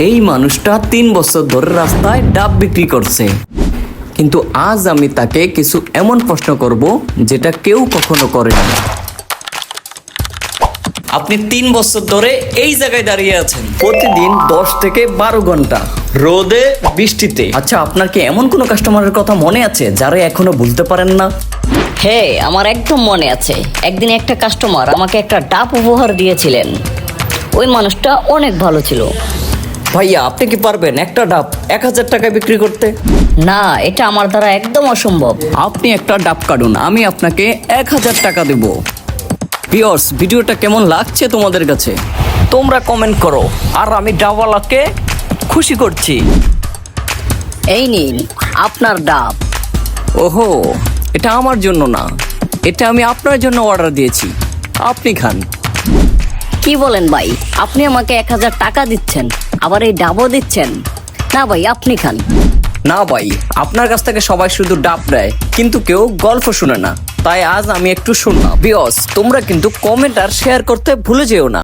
এই মানুষটা 3 বছর ধরে রাস্তায় ডাব বিক্রি করছে, কিন্তু আজ আমি তাকে কিছু এমন প্রশ্ন করব যেটা কেউ কখনো করেনি। আপনি 3 বছর ধরে এই জায়গায় দাঁড়িয়ে আছেন, প্রতিদিন 10 থেকে 12 ঘন্টা রোদে বৃষ্টিতে। আচ্ছা, আপনার কি এমন কোনো কাস্টমারের কথা মনে আছে যারা এখনো ভুলতে পারেন না? হ্যাঁ, আমার একদম মনে আছে। একদিন একটা কাস্টমার আমাকে একটা ডাব উপহার দিয়েছিলেন। ওই মানুষটা অনেক ভালো ছিল। ভাইয়া, আপনি কি পারবেন একটা ডাব 1000 টাকায় বিক্রি করতে? না, এটা আমার দ্বারা একদম অসম্ভব। আপনি একটা ডাব কাটুন, আমি আপনাকে 1000 টাকা দেব। ভিউয়ার্স, ভিডিওটা কেমন লাগছে তোমাদের কাছে তোমরা কমেন্ট করো, আর আমি ডাবওয়ালাকে খুশি করছি। এই নিন আপনার ডাব। ওহো, এটা আমার জন্য না, এটা আমি আপনার জন্য অর্ডার দিয়েছি, আপনি খান। কি বলেন ভাই? আপনি আমাকে 1000 টাকা দিচ্ছেন, আবার এই ডাবও দিচ্ছেন? না ভাই, আপনি খান। না ভাই, আপনার কাছ থেকে সবাই শুধু ডাব নেয়, কিন্তু কেউ গল্প শুনে না, তাই আজ আমি একটু শুনলাম। ভিউয়ার্স, তোমরা কিন্তু কমেন্ট আর শেয়ার করতে ভুলে যেও না।